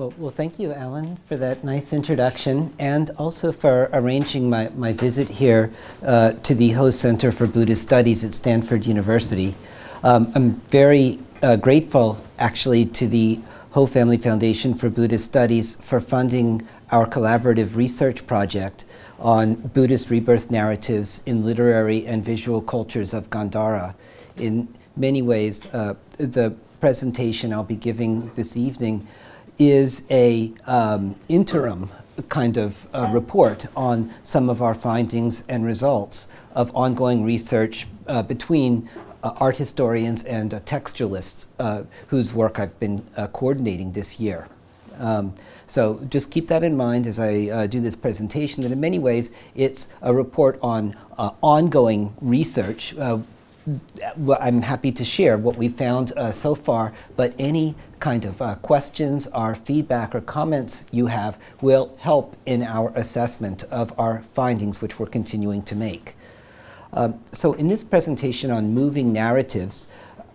Well, thank you, Alan, for that nice introduction, and also for arranging my visit here to the Ho Center for Buddhist Studies at Stanford University. I'm very grateful, actually, to the Ho Family Foundation for Buddhist Studies for funding our collaborative research project on Buddhist rebirth narratives in literary and visual cultures of Gandhara. In many ways, the presentation I'll be giving this evening is a interim kind of report on some of our findings and results of ongoing research between art historians and textualists whose work I've been coordinating this year. So just keep that in mind as I do this presentation, that in many ways it's a report on ongoing research. I'm happy to share what we found so far, but any kind of questions or feedback or comments you have will help in our assessment of our findings, which we're continuing to make. So in this presentation on moving narratives,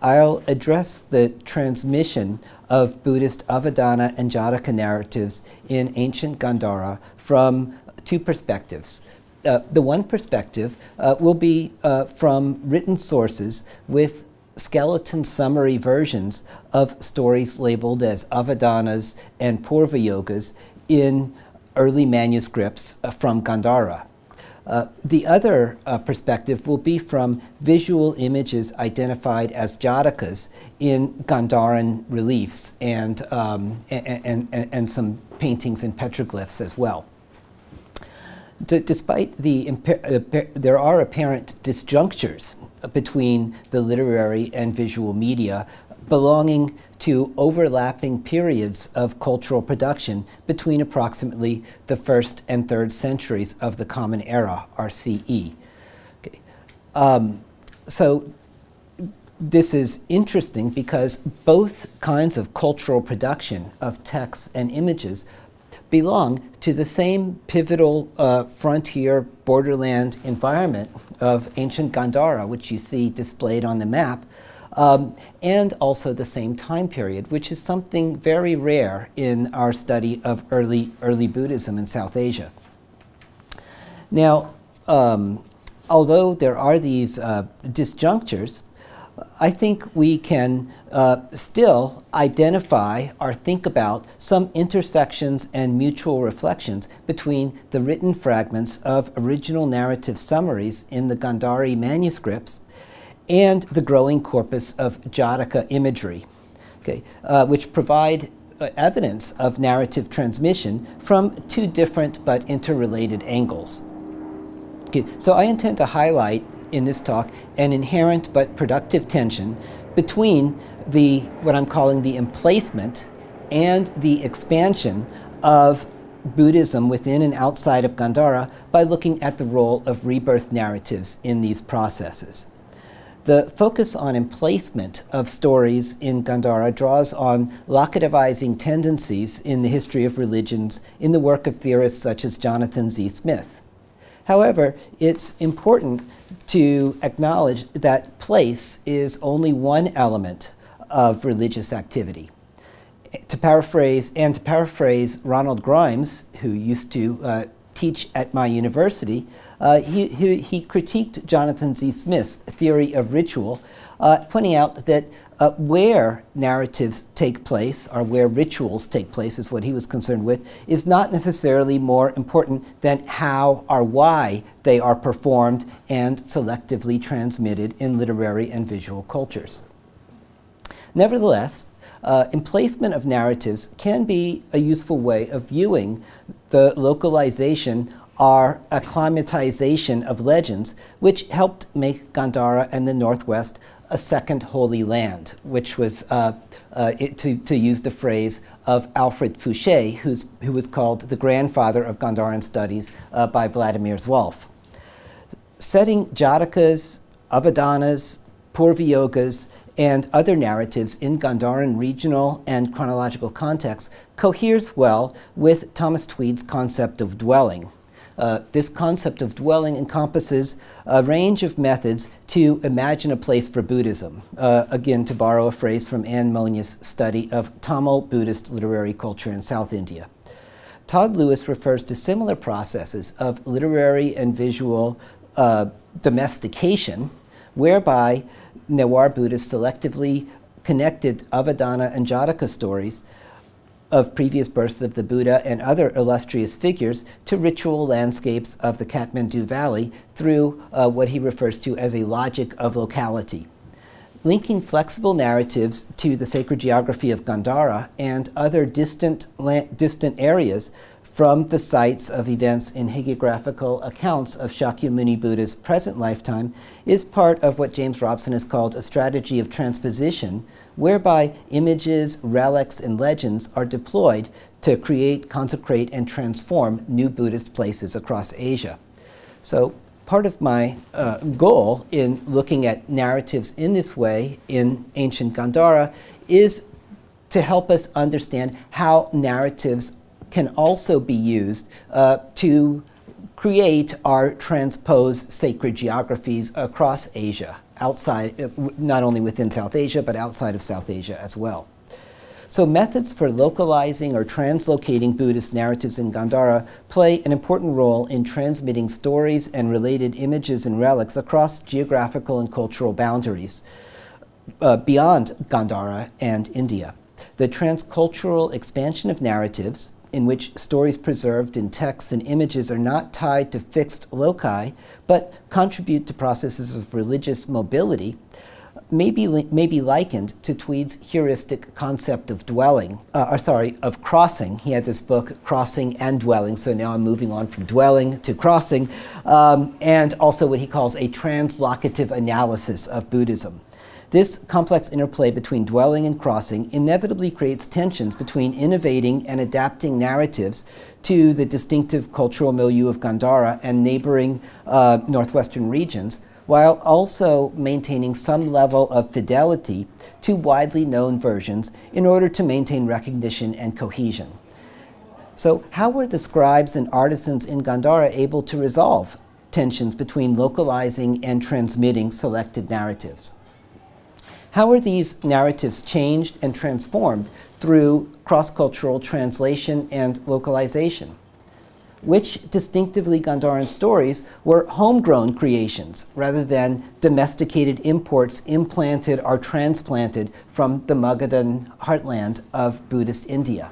I'll address the transmission of Buddhist Avadāna and Jātaka narratives in ancient Gandhara from two perspectives. The one perspective will be from written sources with skeleton summary versions of stories labeled as Avadānas and Purva Yogas in early manuscripts from Gandhara. The other perspective will be from visual images identified as Jatakas in Gandharan reliefs and some paintings and petroglyphs as well. Despite there are apparent disjunctures between the literary and visual media belonging to overlapping periods of cultural production between approximately the 1st and 3rd centuries of the Common Era, RCE. Okay. So this is interesting because both kinds of cultural production of texts and images belong to the same pivotal frontier borderland environment of ancient Gandhara, which you see displayed on the map, and also the same time period, which is something very rare in our study of early Buddhism in South Asia. Now, although there are these disjunctures, I think we can still identify or think about some intersections and mutual reflections between the written fragments of original narrative summaries in the Gandhari manuscripts and the growing corpus of Jataka imagery, okay, which provide evidence of narrative transmission from two different but interrelated angles. Okay, so I intend to highlight in this talk an inherent but productive tension between what I'm calling the emplacement and the expansion of Buddhism within and outside of Gandhara by looking at the role of rebirth narratives in these processes. The focus on emplacement of stories in Gandhara draws on locativizing tendencies in the history of religions in the work of theorists such as Jonathan Z. Smith. However, it's important to acknowledge that place is only one element of religious activity. To paraphrase Ronald Grimes, who used to teach at my university, he critiqued Jonathan Z. Smith's theory of ritual, pointing out that where narratives take place, or where rituals take place, is what he was concerned with, is not necessarily more important than how or why they are performed and selectively transmitted in literary and visual cultures. Nevertheless, emplacement of narratives can be a useful way of viewing the localization or acclimatization of legends, which helped make Gandhara and the Northwest a second holy land, which was, to use the phrase of Alfred Fouché, who was called the grandfather of Gandharan studies by Vladimir Zwolf. Setting Jātakas, Avadānas, Purva Yogas, and other narratives in Gandharan regional and chronological contexts coheres well with Thomas Tweed's concept of dwelling, This concept of dwelling encompasses a range of methods to imagine a place for Buddhism. Again, to borrow a phrase from Anne Monya's study of Tamil Buddhist literary culture in South India. Todd Lewis refers to similar processes of literary and visual domestication, whereby Newar Buddhists selectively connected Avadāna and Jātaka stories of previous births of the Buddha and other illustrious figures to ritual landscapes of the Kathmandu Valley through what he refers to as a logic of locality. Linking flexible narratives to the sacred geography of Gandhara and other distant areas from the sites of events in hagiographical accounts of Shakyamuni Buddha's present lifetime is part of what James Robson has called a strategy of transposition, whereby images, relics, and legends are deployed to create, consecrate, and transform new Buddhist places across Asia. So part of my goal in looking at narratives in this way in ancient Gandhara is to help us understand how narratives can also be used to create or transpose sacred geographies across Asia, outside, not only within South Asia, but outside of South Asia as well. So methods for localizing or translocating Buddhist narratives in Gandhara play an important role in transmitting stories and related images and relics across geographical and cultural boundaries beyond Gandhara and India. The transcultural expansion of narratives, in which stories preserved in texts and images are not tied to fixed loci, but contribute to processes of religious mobility, may be likened to Tweed's heuristic concept of of crossing. He had this book, Crossing and Dwelling, so now I'm moving on from dwelling to crossing, and also what he calls a translocative analysis of Buddhism. This complex interplay between dwelling and crossing inevitably creates tensions between innovating and adapting narratives to the distinctive cultural milieu of Gandhara and neighboring northwestern regions, while also maintaining some level of fidelity to widely known versions in order to maintain recognition and cohesion. So how were the scribes and artisans in Gandhara able to resolve tensions between localizing and transmitting selected narratives? How are these narratives changed and transformed through cross-cultural translation and localization? Which distinctively Gandharan stories were homegrown creations rather than domesticated imports implanted or transplanted from the Magadhan heartland of Buddhist India?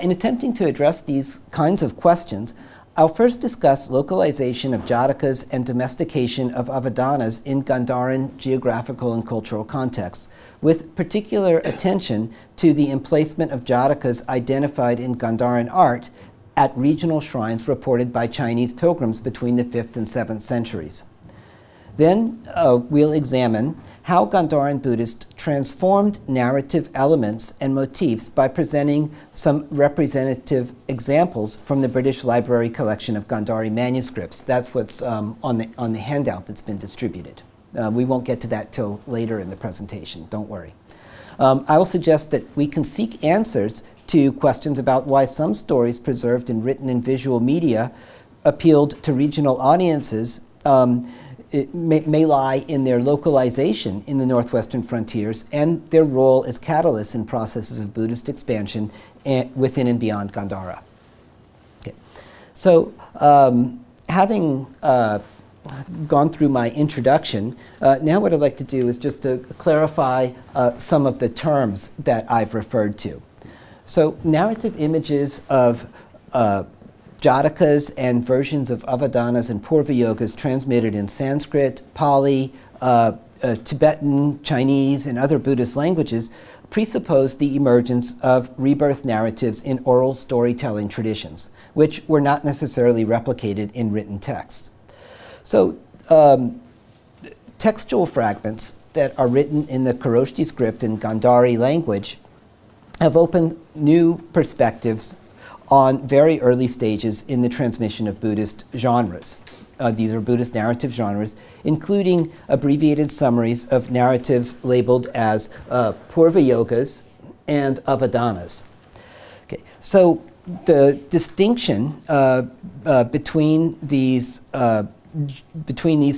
In attempting to address these kinds of questions, I'll first discuss localization of Jatakas and domestication of Avadānas in Gandharan geographical and cultural contexts, with particular attention to the emplacement of Jatakas identified in Gandharan art at regional shrines reported by Chinese pilgrims between the 5th and 7th centuries. Then we'll examine how Gandharan Buddhists transformed narrative elements and motifs by presenting some representative examples from the British Library collection of Gandhari manuscripts. That's what's on the handout that's been distributed. We won't get to that till later in the presentation, don't worry. I will suggest that we can seek answers to questions about why some stories preserved in written and visual media appealed to regional audiences. It may lie in their localization in the northwestern frontiers and their role as catalysts in processes of Buddhist expansion within and beyond Gandhara. Okay. So having gone through my introduction, now what I'd like to do is just to clarify some of the terms that I've referred to. So narrative images of Jatakas and versions of Avadānas and Purva Yogas transmitted in Sanskrit, Pali, Tibetan, Chinese, and other Buddhist languages presuppose the emergence of rebirth narratives in oral storytelling traditions, which were not necessarily replicated in written texts. So textual fragments that are written in the Kharoshthi script and Gandhari language have opened new perspectives on very early stages in the transmission of Buddhist genres. These are Buddhist narrative genres, including abbreviated summaries of narratives labeled as Purva Yogas and Avadānas. Okay, so the distinction between these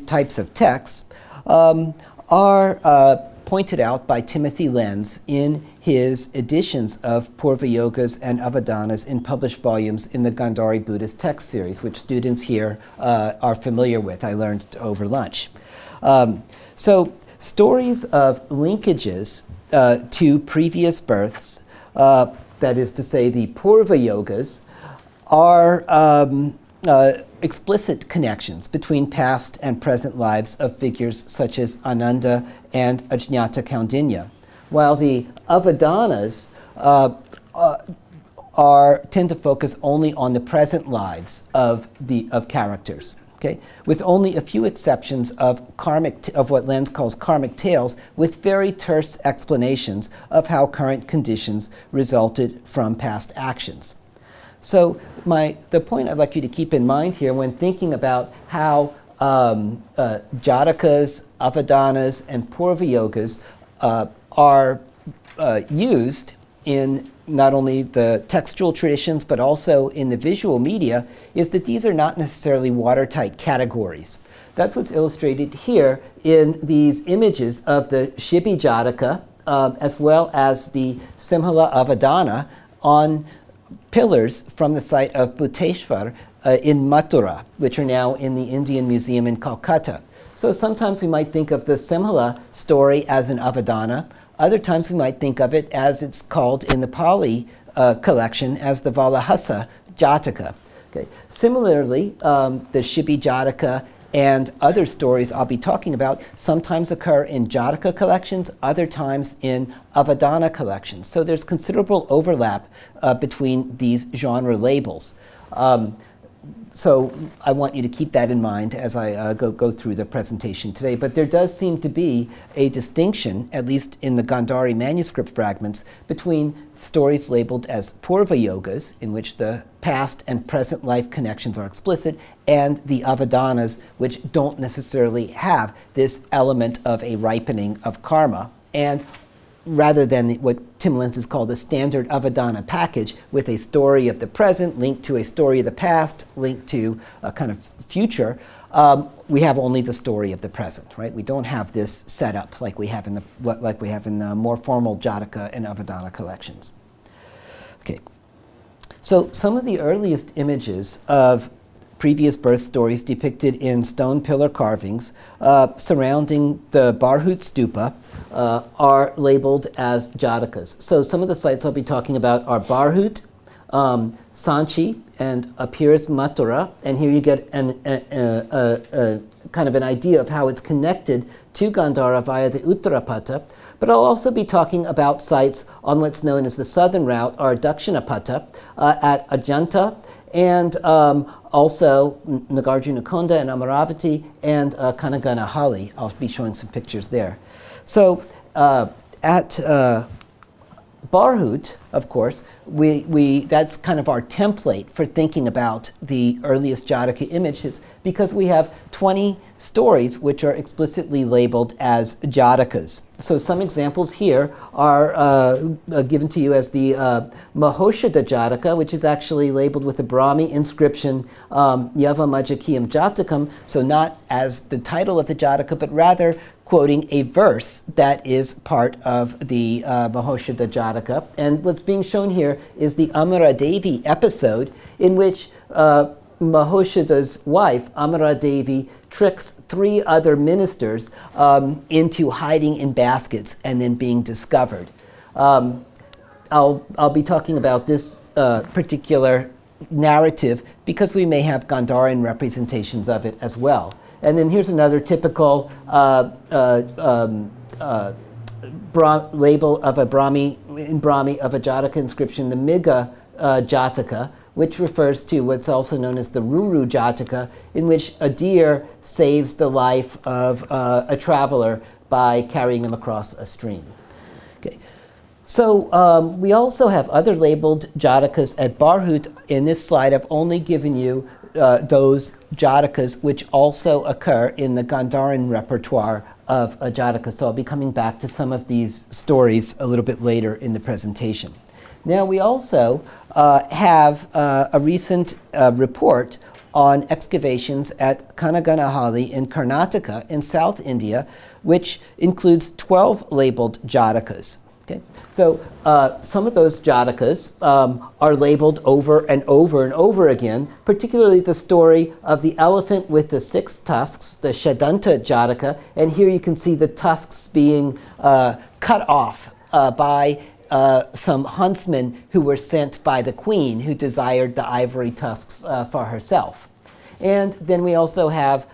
types of texts are pointed out by Timothy Lenz in his editions of Purva Yogas and Avadānas in published volumes in the Gandhari Buddhist text series, which students here are familiar with. I learned over lunch. So stories of linkages to previous births, that is to say the Purva Yogas, are explicit connections between past and present lives of figures such as Ananda and Ajñata Kaundinya, while the Avadānas tend to focus only on the present lives of characters. Okay? With only a few exceptions of what Lenz calls karmic tales, with very terse explanations of how current conditions resulted from past actions. So the point I'd like you to keep in mind here when thinking about how Jatakas, Avadānas, and Purva Yogas are used in not only the textual traditions but also in the visual media, is that these are not necessarily watertight categories. That's what's illustrated here in these images of the Chibi Jataka as well as the Simhala Avadāna on pillars from the site of Bhuteshwar in Mathura, which are now in the Indian Museum in Calcutta. So sometimes we might think of the Simhala story as an Avadāna. Other times we might think of it as it's called in the Pali collection as the Valahasa Jataka. Okay. Similarly, the Chibi Jataka and other stories I'll be talking about sometimes occur in Jataka collections, other times in Avadāna collections. So there's considerable overlap between these genre labels. So I want you to keep that in mind as I go through the presentation today. But there does seem to be a distinction, at least in the Gandhari manuscript fragments, between stories labeled as Purva Yogas, in which the past and present life connections are explicit, and the Avadānas, which don't necessarily have this element of a ripening of karma, and rather than what Tim Lenz has called a standard Avadāna package with a story of the present linked to a story of the past, linked to a kind of future, we have only the story of the present, right? We don't have this setup like we have in the more formal Jataka and Avadāna collections. Okay. So some of the earliest images of previous birth stories depicted in stone pillar carvings surrounding the Barhut Stupa are labeled as Jatakas. So some of the sites I'll be talking about are Barhut, Sanchi, and appears Mathura. And here you get a kind of an idea of how it's connected to Gandhara via the Uttarapata. But I'll also be talking about sites on what's known as the southern route, or Dakshinapata, at Ajanta, and also Nagarjunakonda and Amaravati, and Kanaganahalli. I'll be showing some pictures there. So at Barhut, of course, that's kind of our template for thinking about the earliest Jataka images, because we have 20 stories which are explicitly labeled as Jatakas. So some examples here are given to you as the Mahoshada Jataka, which is actually labeled with the Brahmi inscription Yava Majakiyam Jatakam, so not as the title of the Jataka, but rather quoting a verse that is part of the Mahoshada Jataka. And what's being shown here is the Amara Devi episode in which Mahoshada's wife, Amara Devi, tricks 3 other ministers into hiding in baskets and then being discovered. I'll be talking about this particular narrative because we may have Gandharan representations of it as well. And then here's another typical label of a Brahmi of a Jataka inscription, the Miga Jataka, which refers to what's also known as the Ruru Jataka, in which a deer saves the life of a traveler by carrying him across a stream. Okay. So we also have other labeled Jatakas at Barhut. In this slide, I've only given you those Jatakas which also occur in the Gandharan repertoire of Jataka. So I'll be coming back to some of these stories a little bit later in the presentation. Now we also have a recent report on excavations at Kanaganahalli in Karnataka in South India, which includes 12 labeled Jatakas. Okay? So some of those Jatakas are labeled over and over and over again, particularly the story of the elephant with the 6 tusks, the Shadanta Jataka, and here you can see the tusks being cut off by some huntsmen who were sent by the queen, who desired the ivory tusks for herself. And then we also have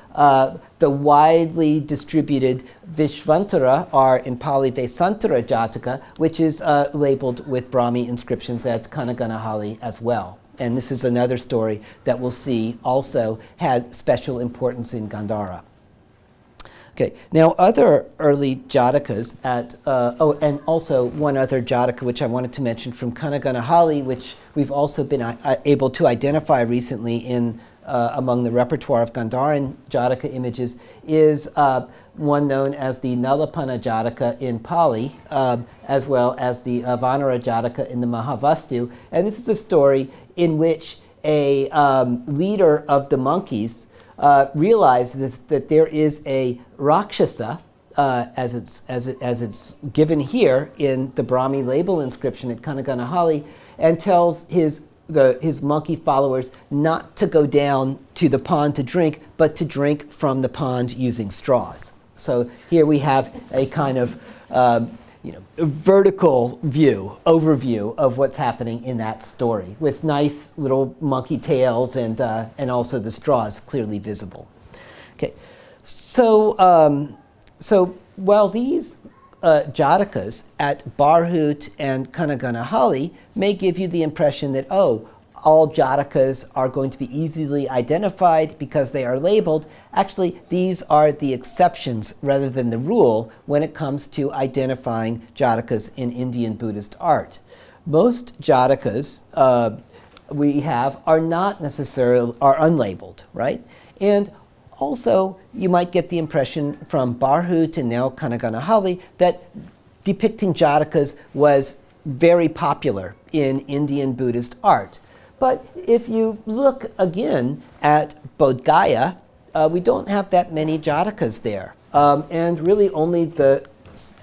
the widely distributed Vishvantara, or in Pali Vesantara Jataka, which is labeled with Brahmi inscriptions at Kanaganahalli as well. And this is another story that we'll see also had special importance in Gandhara. Okay, now other early Jatakas at, and also one other Jataka which I wanted to mention from Kanaganahalli, which we've also been able to identify recently in among the repertoire of Gandharan Jataka images, is one known as the Nalapana Jataka in Pali, as well as the Vanara Jataka in the Mahavastu. And this is a story in which a leader of the monkeys realizes that there is a Rakshasa, as it's given here in the Brahmi label inscription at Kanaganahalli, and tells his monkey followers not to go down to the pond to drink, but to drink from the pond using straws. So here we have a kind of vertical overview of what's happening in that story, with nice little monkey tails and also the straws clearly visible. Okay, so while these Jatakas at Barhut and Kanaganahalli may give you the impression that, oh, all Jatakas are going to be easily identified because they are labeled. Actually, these are the exceptions rather than the rule when it comes to identifying Jatakas in Indian Buddhist art. Most Jatakas we have are not necessarily, are unlabeled, right? And also, you might get the impression from Barhut and now Kanaganahalli that depicting Jatakas was very popular in Indian Buddhist art. But if you look again at Bodh Gaya, we don't have that many Jatakas there. And really only the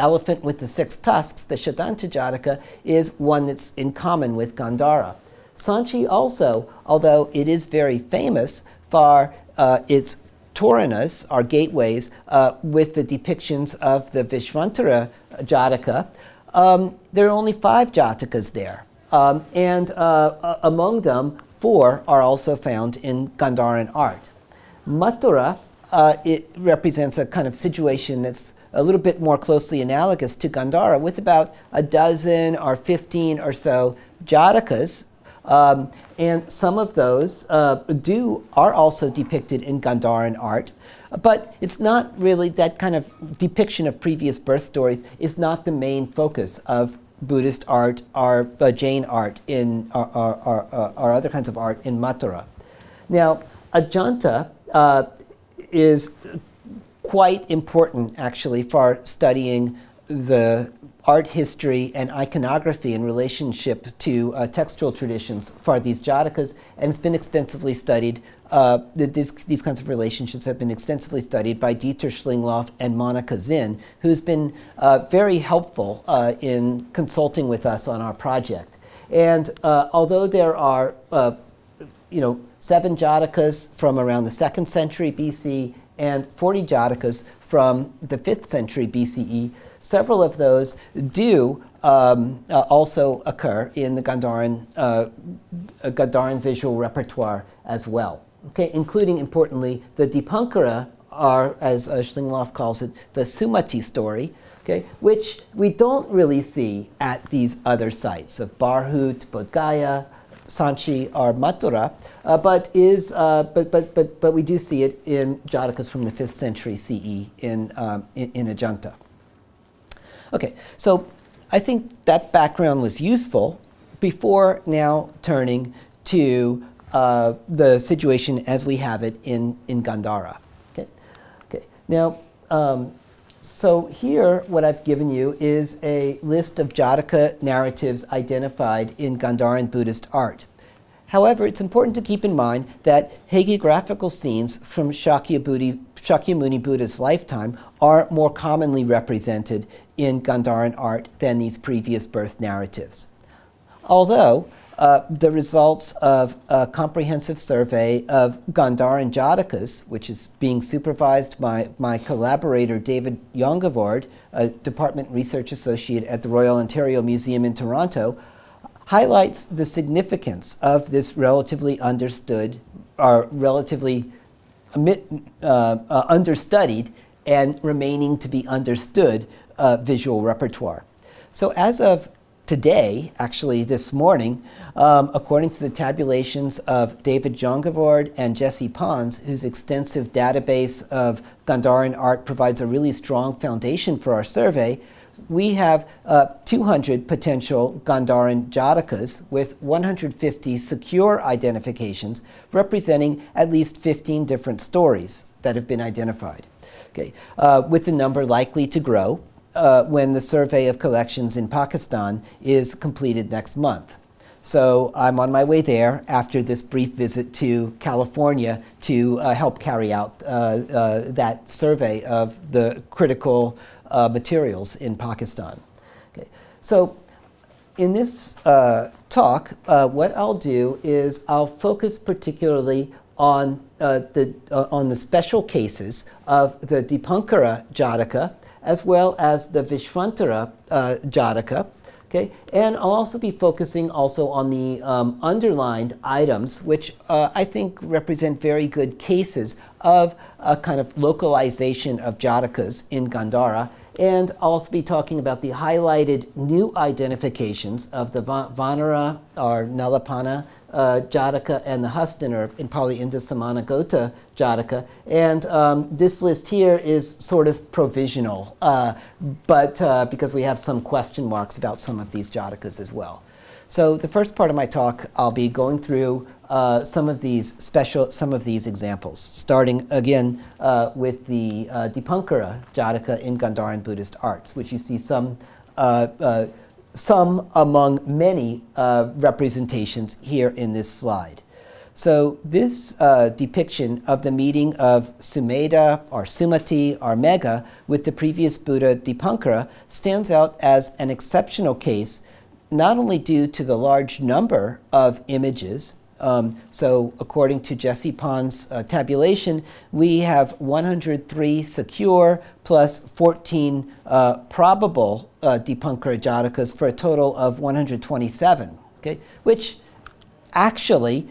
elephant with the 6 tusks, the Shadanta Jataka, is one that's in common with Gandhara. Sanchi also, although it is very famous for its Toranas, or gateways, with the depictions of the Vishvantara Jataka, there are only 5 Jatakas there. And among them, 4 are also found in Gandharan art. Mathura, it represents a kind of situation that's a little bit more closely analogous to Gandhara, with about a dozen or 15 or so Jatakas. And some of those are also depicted in Gandharan art, but it's not really that kind of depiction of previous birth stories is not the main focus of Buddhist art or Jain art in or other kinds of art in Mathura. Now, Ajanta is quite important actually for studying the art history and iconography in relationship to textual traditions for these Jatakas, and it's been extensively studied. These kinds of relationships have been extensively studied by Dieter Schlingloff and Monica Zinn, who's been very helpful in consulting with us on our project. And although there are 7 Jatakas from around the 2nd century BC and 40 Jatakas from the 5th century BCE, several of those do also occur in the Gandharan visual repertoire as well. Okay, including, importantly, the Dipankara, or as Schlingloff calls it, the Sumati story, okay, which we don't really see at these other sites of Barhut, Bodh Gaya, Sanchi, or Mathura, but we do see it in Jatakas from the 5th century CE in Ajanta. Okay, so I think that background was useful before now turning to the situation as we have it in Gandhara. Okay. Now, So here, what I've given you is a list of Jataka narratives identified in Gandharan Buddhist art. However, it's important to keep in mind that hagiographical scenes from Shakyamuni Buddha's lifetime are more commonly represented in Gandharan art than these previous birth narratives. Although the results of a comprehensive survey of Gandharan Jatakas, which is being supervised by my collaborator David Yongavord, a Department Research Associate at the Royal Ontario Museum in Toronto, highlights the significance of this relatively understood, or relatively understudied and remaining to be understood visual repertoire. So as of today, actually this morning, according to the tabulations of David Jongavord and Jesse Pons, whose extensive database of Gandharan art provides a really strong foundation for our survey, we have 200 potential Gandharan Jatakas with 150 secure identifications representing at least 15 different stories that have been identified. Okay. With the number likely to grow when the survey of collections in Pakistan is completed next month. So I'm on my way there after this brief visit to California to help carry out that survey of the critical materials in Pakistan. Okay. So in this talk, what I'll do is I'll focus particularly on the special cases of the Dipankara Jataka as well as the Vishvantara Jataka. Okay, and I'll also be focusing also on the underlined items, which I think represent very good cases of a kind of localization of Jatakas in Gandhara. And I'll also be talking about the highlighted new identifications of the Vanara or Nalapana Jataka and the Hustan, or in Pali Indasamanagota Jataka. And this list here is sort of provisional, but because we have some question marks about some of these Jatakas as well. So the first part of my talk, I'll be going through some of these examples, starting again with the Dipankara Jataka in Gandharan Buddhist arts, which you see some among many representations here in this slide. So this depiction of the meeting of Sumedha or Sumati or Megha with the previous Buddha Dipankara stands out as an exceptional case, not only due to the large number of images. So according to Jesse Pons' tabulation, we have 103 secure plus 14 probable Dipankara Jatakas for a total of 127, okay? Which actually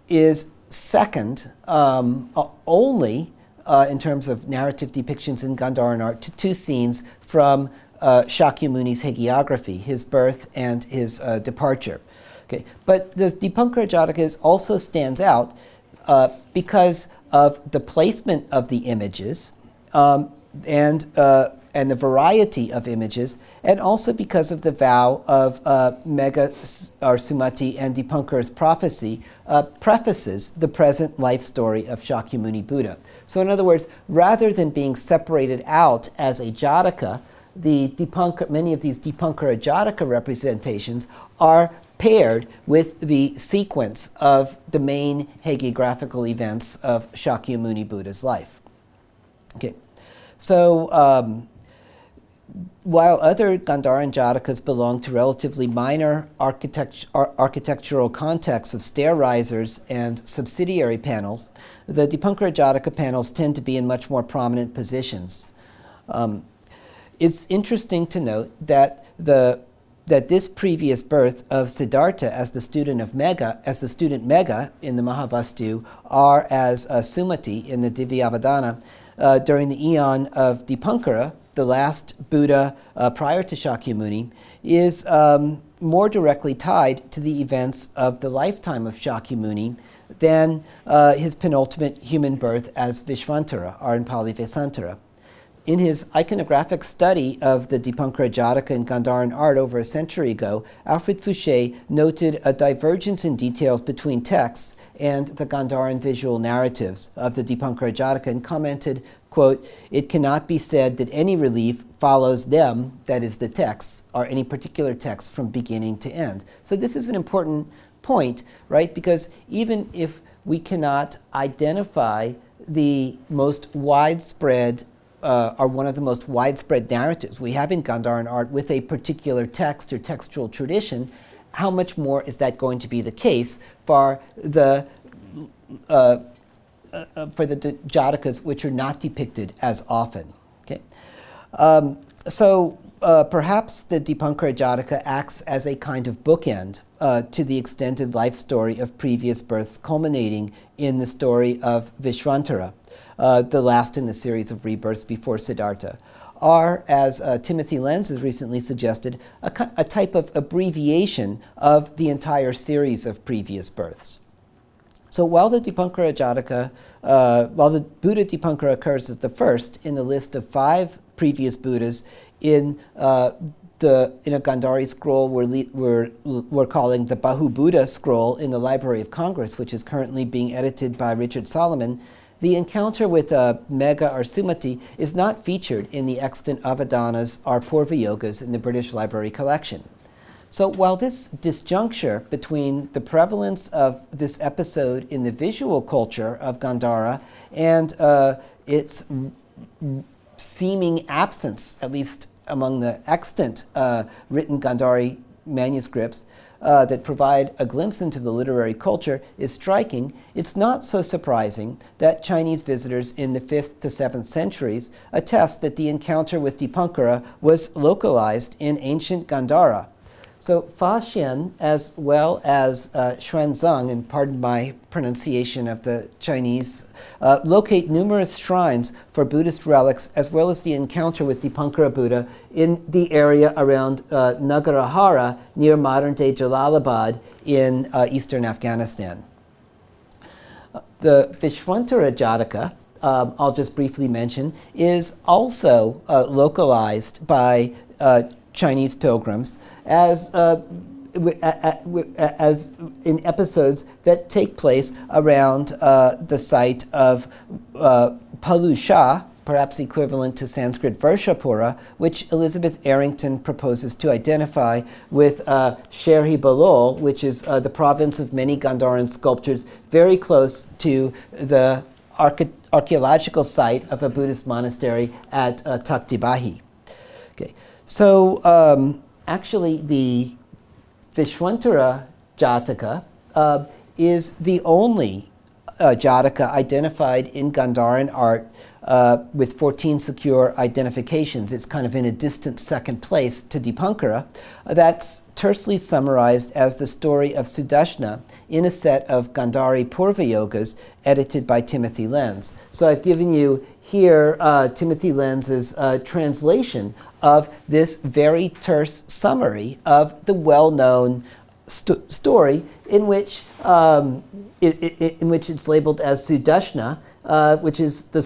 is second only in terms of narrative depictions in Gandharan art to two scenes from Shakyamuni's hagiography, his birth and his departure. Okay. But the Dipankara Jataka also stands out because of the placement of the images and the variety of images, and also because of the vow of Megha or Sumati and Dipankara's prophecy prefaces the present life story of Shakyamuni Buddha. So in other words, rather than being separated out as a Jataka, many of these Dipankara Jataka representations are paired with the sequence of the main hagiographical events of Shakyamuni Buddha's life. Okay, so while other Gandharan Jatakas belong to relatively minor architectural contexts of stair risers and subsidiary panels, the Dipankara Jataka panels tend to be in much more prominent positions. It's interesting to note that this previous birth of Siddhartha as the student Megha in the Mahavastu, or as Sumati in the Divya Avadāna during the eon of Dipankara, the last Buddha prior to Shakyamuni, is more directly tied to the events of the lifetime of Shakyamuni than his penultimate human birth as Vishvantara, or in Pali Vesantara. In his iconographic study of the Dipankara Jataka in Gandharan art over a century ago, Alfred Fouché noted a divergence in details between texts and the Gandharan visual narratives of the Dipankara Jataka and commented, quote, "It cannot be said that any relief follows them," that is the texts, or any particular text from beginning to end. So this is an important point, right? Because even if we cannot identify the most widespread or one of the most widespread narratives we have in Gandharan art with a particular text or textual tradition, how much more is that going to be the case for the Jatakas, which are not depicted as often? Okay, perhaps the Dipankara Jataka acts as a kind of bookend to the extended life story of previous births, culminating in the story of Vishvantara, the last in the series of rebirths before Siddhartha, are, as Timothy Lenz has recently suggested, a type of abbreviation of the entire series of previous births. So while the Dipankara Jataka, while the Buddha Dipankara occurs as the first in the list of 5 previous Buddhas in a Gandhari scroll we're calling the Bahu Buddha scroll in the Library of Congress, which is currently being edited by Richard Solomon, the encounter with Megha or Sumati is not featured in the extant Avadānas or Purva Yogas in the British Library collection. So while this disjuncture between the prevalence of this episode in the visual culture of Gandhara and its seeming absence, at least among the extant written Gandhari manuscripts, that provide a glimpse into the literary culture is striking, it's not so surprising that Chinese visitors in the 5th to 7th centuries attest that the encounter with Dipankara was localized in ancient Gandhara. So Fa Xian, as well as Xuanzang, and pardon my pronunciation of the Chinese, locate numerous shrines for Buddhist relics, as well as the encounter with Dipankara Buddha in the area around Nagarahara, near modern-day Jalalabad in eastern Afghanistan. The Vishvantara Jataka, I'll just briefly mention, is also localized by Chinese pilgrims as in episodes that take place around the site of Palusha, perhaps equivalent to Sanskrit Varshapura, which Elizabeth Arrington proposes to identify with Sherhi Balol, which is the province of many Gandharan sculptures, very close to the archaeological site of a Buddhist monastery at Takhti-Bahi. Okay. So actually the Vishvantara Jataka is the only Jataka identified in Gandharan art with 14 secure identifications. It's kind of in a distant second place to Dipankara. That's tersely summarized as the story of Sudarshana in a set of Gandhari Purva Yogas edited by Timothy Lenz. So I've given you here Timothy Lenz's translation of this very terse summary of the well-known story in which it's labeled as Sudarshana, which is the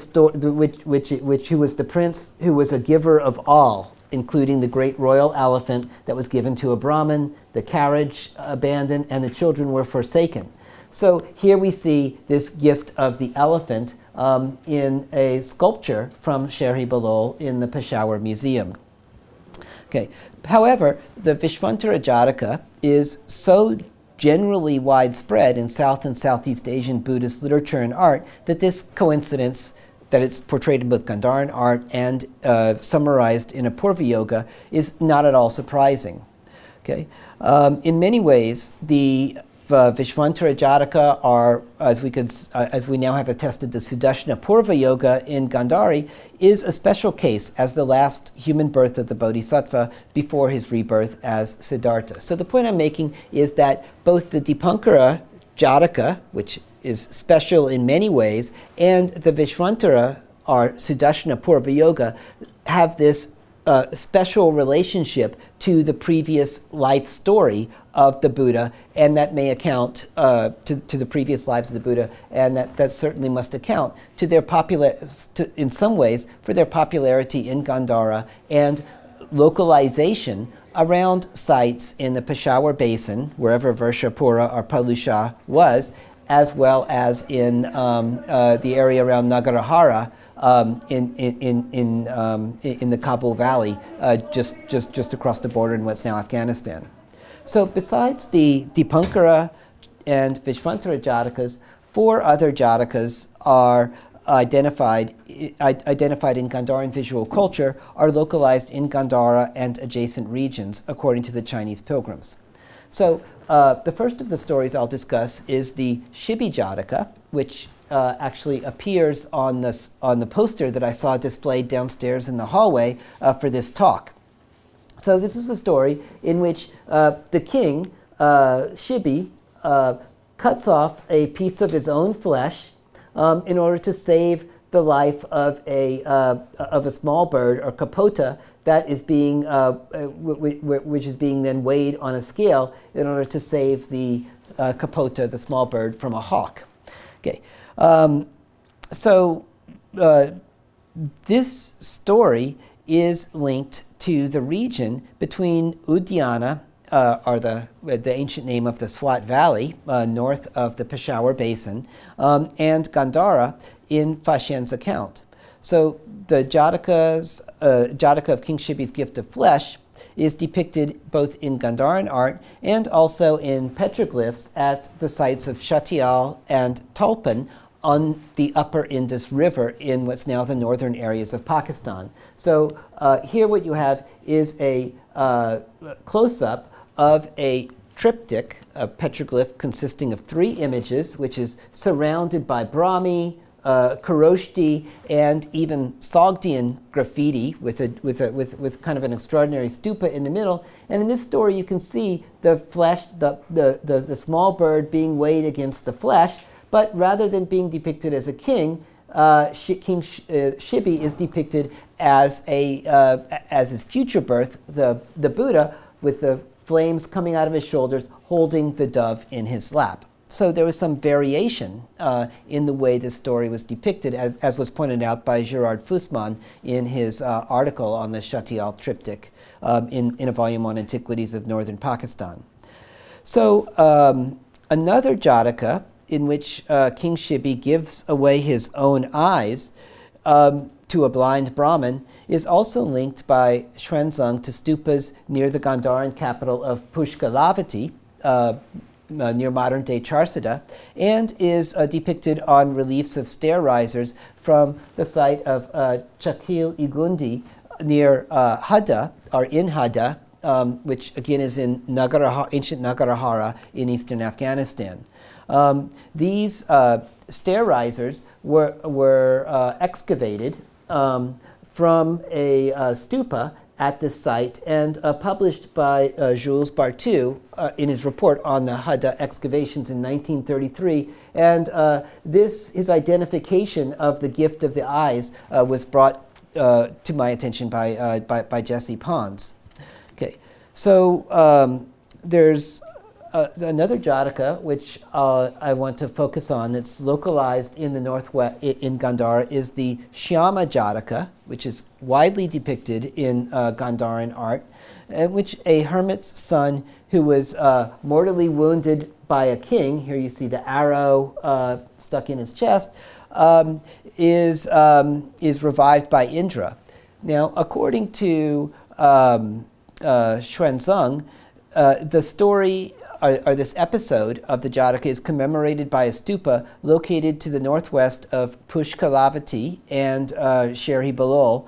who was the prince who was a giver of all, including the great royal elephant that was given to a Brahmin, the carriage abandoned, and the children were forsaken. So here we see this gift of the elephant in a sculpture from Sherhi Balol in the Peshawar Museum. Okay. However, the Vishvantara Jataka is so generally widespread in South and Southeast Asian Buddhist literature and art that this coincidence that it's portrayed in both Gandharan art and summarized in a Purva Yoga is not at all surprising. Okay. In many ways, the Vishvantara Jataka are, as we now have attested, the Sudarshana Purva Yoga in Gandhari is a special case as the last human birth of the Bodhisattva before his rebirth as Siddhartha. So the point I'm making is that both the Dipankara Jataka, which is special in many ways, and the Vishvantara, or Sudarshana Purva Yoga, have this special relationship to the previous life story of the Buddha, and that may account to the previous lives of the Buddha, and that certainly must account to their in some ways, for their popularity in Gandhara and localization around sites in the Peshawar Basin, wherever Varshapura or Palusha was, as well as in the area around Nagarahara, in the Kabul Valley, just across the border in what's now Afghanistan. So besides the Dipankara and Vishvantara Jatakas, 4 other Jatakas are identified in Gandharan visual culture, are localized in Gandhara and adjacent regions, according to the Chinese pilgrims. So the first of the stories I'll discuss is the Chibi Jataka, which actually appears on the poster that I saw displayed downstairs in the hallway for this talk. So this is a story in which the king, Chibi, cuts off a piece of his own flesh in order to save the life of a small bird, or kapota, that is being which is being then weighed on a scale in order to save the kapota, the small bird, from a hawk. Okay, so this story is linked to the region between Uddiyana, or the ancient name of the Swat Valley, north of the Peshawar Basin, and Gandhara in Fashian's account. So the Jataka of King Chibi's gift of flesh is depicted both in Gandharan art and also in petroglyphs at the sites of Shatial and Talpan on the upper Indus River in what's now the northern areas of Pakistan. So here what you have is a close-up of a triptych, a petroglyph consisting of 3 images, which is surrounded by Brahmi, Kharoshti, and even Sogdian graffiti with kind of an extraordinary stupa in the middle. And in this story, you can see the flesh, the small bird being weighed against the flesh, but rather than being depicted as a king, King Chibi is depicted as his future birth, the Buddha, with the flames coming out of his shoulders, holding the dove in his lap. So there was some variation in the way this story was depicted, as was pointed out by Gerard Fussman in his article on the Shatial triptych in a volume on antiquities of northern Pakistan. So another Jataka in which King Chibi gives away his own eyes to a blind Brahmin is also linked by Xuanzang to stupas near the Gandharan capital of Pushkalavati, near modern-day Charsada, and is depicted on reliefs of stair risers from the site of Chakil Igundi near Hadda, or in Hadda, which again is in ancient Nagarahara in eastern Afghanistan. These stair risers were excavated from a stupa at this site and published by Jules Bartu in his report on the Hadda excavations in 1933. And his identification of the gift of the eyes was brought to my attention by Jesse Pons. Okay, so there's another Jataka which I want to focus on that's localized in the northwest in Gandhara is the Shyama Jataka, which is widely depicted in Gandharan art, in which a hermit's son who was mortally wounded by a king, here you see the arrow stuck in his chest, is revived by Indra. Now, according to Xuanzang, the story or this episode of the Jataka is commemorated by a stupa located to the northwest of Pushkalavati and Sherhi Balol.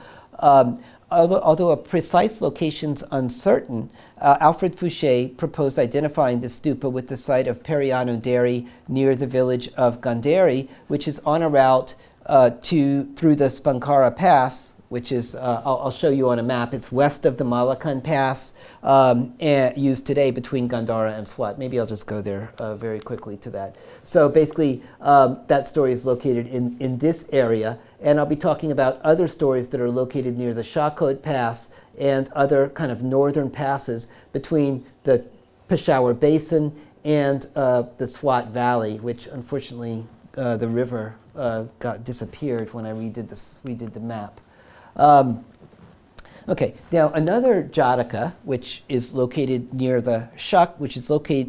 Although a precise location's uncertain, Alfred Fouché proposed identifying the stupa with the site of Perianu Deri near the village of Gandhari, which is on a route through the Spankara Pass, which is, I'll show you on a map. It's west of the Malakan Pass, and used today between Gandhara and Swat. Maybe I'll just go there very quickly to that. So basically, that story is located in this area, and I'll be talking about other stories that are located near the Shakot Pass and other kind of northern passes between the Peshawar Basin and the Swat Valley, which unfortunately the river disappeared when I redid the map. Okay, now another Jataka, which is located near the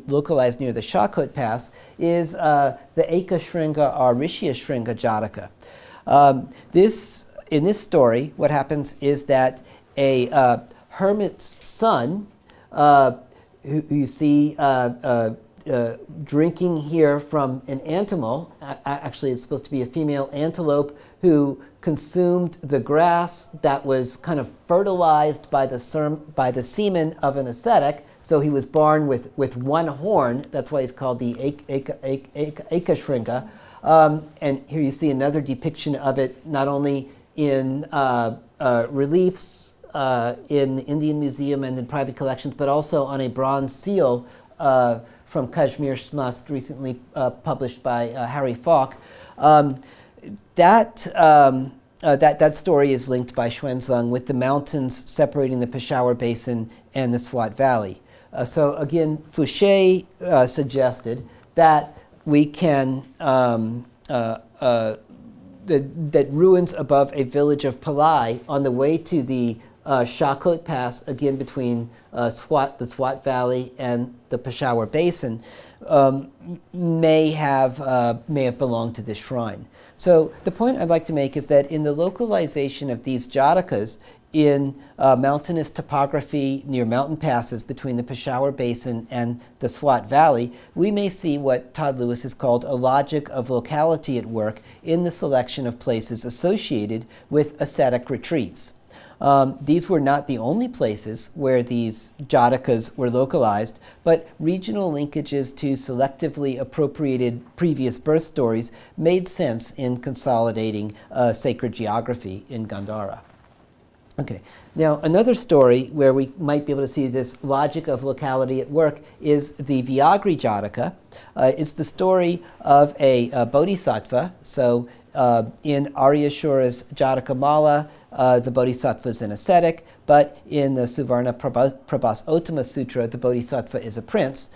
localized near the Shakot Pass, is the Eka Shringa or Rishya Shringa Jataka. In this story, what happens is that a hermit's son, who you see drinking here from an antelope, actually it's supposed to be a female antelope, who consumed the grass that was kind of fertilized by the semen of an ascetic. So he was born with one horn. That's why he's called the Ekashringa. And here you see another depiction of it, not only in reliefs in the Indian Museum and in private collections, but also on a bronze seal from Kashmir Shmast, recently published by Harry Falk. That story is linked by Xuanzang with the mountains separating the Peshawar Basin and the Swat Valley. So again, Fouché suggested that we can that ruins above a village of Palai on the way to the Shahkot Pass, again between the Swat Valley and the Peshawar Basin, may have belonged to this shrine. So the point I'd like to make is that in the localization of these Jatakas in mountainous topography near mountain passes between the Peshawar Basin and the Swat Valley, we may see what Todd Lewis has called a logic of locality at work in the selection of places associated with ascetic retreats. These were not the only places where these Jatakas were localized, but regional linkages to selectively appropriated previous birth stories made sense in consolidating sacred geography in Gandhara. Okay, now another story where we might be able to see this logic of locality at work is the Vyagri Jataka. It's the story of a bodhisattva. So in Aryashura's Jatakamala, the bodhisattva is an ascetic, but in the Suvarna Prabhas Uttama Sutra, the bodhisattva is a prince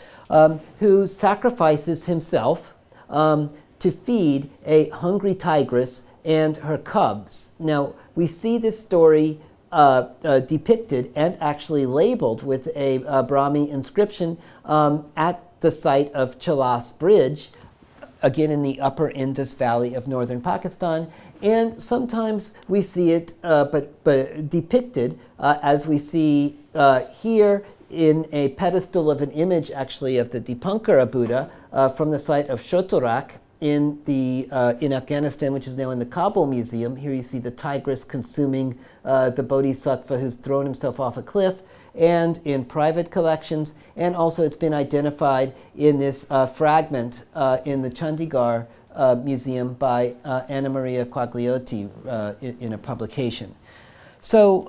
who sacrifices himself to feed a hungry tigress and her cubs. Now, we see this story depicted and actually labeled with a Brahmi inscription at the site of Chalas Bridge, again in the upper Indus Valley of northern Pakistan. And sometimes we see it but depicted as we see here in a pedestal of an image actually of the Dipankara Buddha from the site of Shotorak in Afghanistan, which is now in the Kabul Museum. Here you see the tigress consuming the bodhisattva who's thrown himself off a cliff, and in private collections, and also it's been identified in this fragment in the Chandigarh Museum by Anna Maria Quagliotti in a publication. So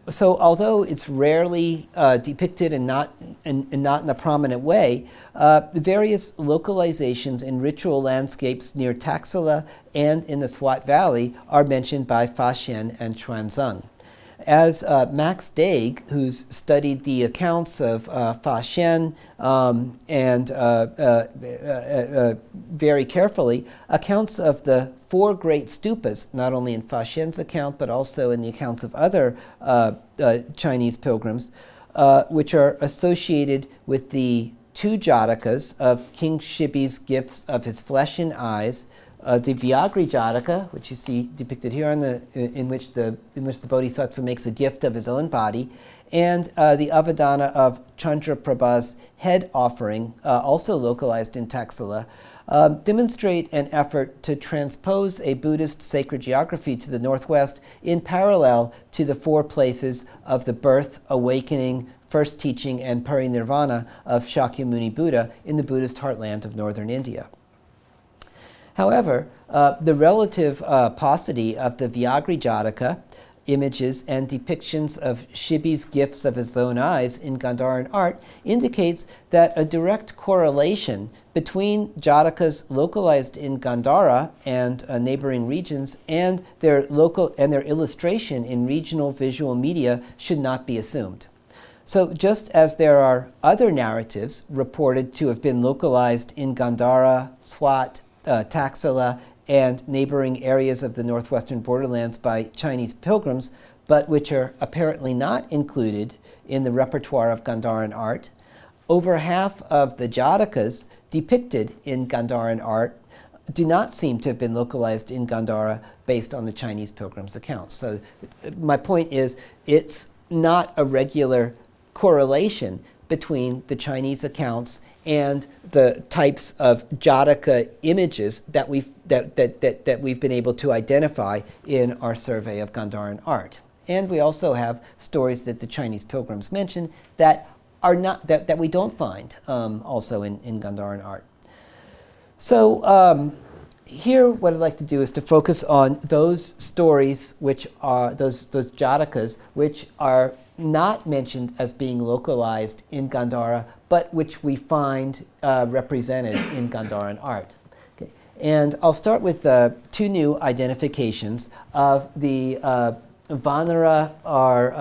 so although it's rarely depicted and not in a prominent way, the various localizations in ritual landscapes near Taxila and in the Swat Valley are mentioned by Fa Xian and Xuanzang. As Max Daig, who's studied the accounts of Fa Xian and very carefully, accounts of the four great stupas, not only in Fa Xian's account, but also in the accounts of other Chinese pilgrims, which are associated with the two Jatakas of King Shibi's gifts of his flesh and eyes, the Vyagri Jataka, which you see depicted here in which the Bodhisattva makes a gift of his own body, and the Avadāna of Chandra Prabha's head offering, also localized in Taxila, demonstrate an effort to transpose a Buddhist sacred geography to the northwest in parallel to the four places of the birth, awakening, first teaching, and parinirvana of Shakyamuni Buddha in the Buddhist heartland of northern India. However, the relative paucity of the Vyagri Jataka images and depictions of Shibi's gifts of his own eyes in Gandharan art indicates that a direct correlation between Jatakas localized in Gandhara and neighboring regions and their illustration in regional visual media should not be assumed. So just as there are other narratives reported to have been localized in Gandhara, Swat, Taxila, and neighboring areas of the northwestern borderlands by Chinese pilgrims, but which are apparently not included in the repertoire of Gandharan art, over half of the Jatakas depicted in Gandharan art do not seem to have been localized in Gandhara based on the Chinese pilgrims' accounts. So my point is, it's not a regular correlation between the Chinese accounts and the types of Jataka images that we've been able to identify in our survey of Gandharan art. And we also have stories that the Chinese pilgrims mention that are not that we don't find also in Gandharan art. So here, what I'd like to do is to focus on those stories which are those Jatakas which are not mentioned as being localized in Gandhara, but which we find represented in Gandharan art. Okay. And I'll start with two new identifications of the Vanara or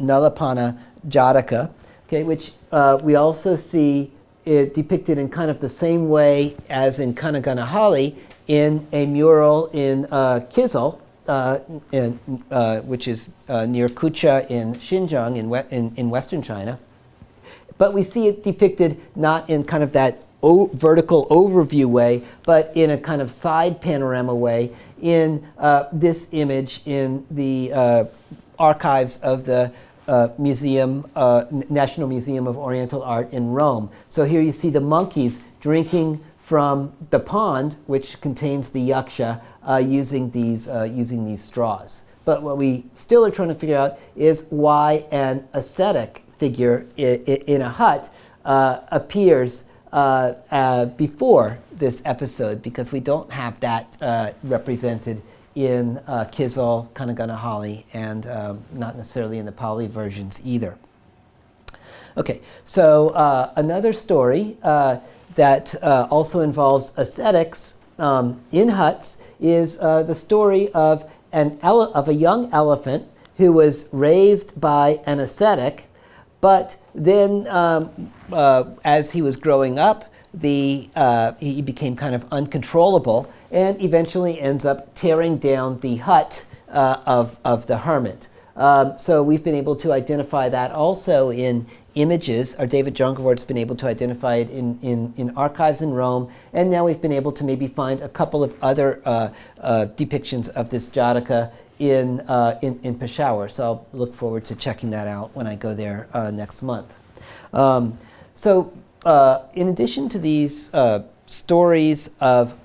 Nalapana Jataka, okay, which we also see it depicted in kind of the same way as in Kanaganahali in a mural in Kizil, which is near Kucha in Xinjiang in western China. But we see it depicted not in kind of that vertical overview way, but in a kind of side panorama way in this image in the archives of the National Museum of Oriental Art in Rome. So here you see the monkeys drinking from the pond, which contains the yaksha, using these straws. But what we still are trying to figure out is why an ascetic figure in a hut appears before this episode, because we don't have that represented in Kizil, Kanaganahali, and not necessarily in the Pali versions either. Okay, so another story that also involves ascetics in huts is the story of a young elephant who was raised by an ascetic, but then as he was growing up, he became kind of uncontrollable and eventually ends up tearing down the hut of the hermit. So we've been able to identify that also in images, or David Jongevoort's been able to identify it in archives in Rome, and now we've been able to maybe find a couple of other depictions of this Jataka in Peshawar. So I'll look forward to checking that out when I go there next month. So in addition to these stories of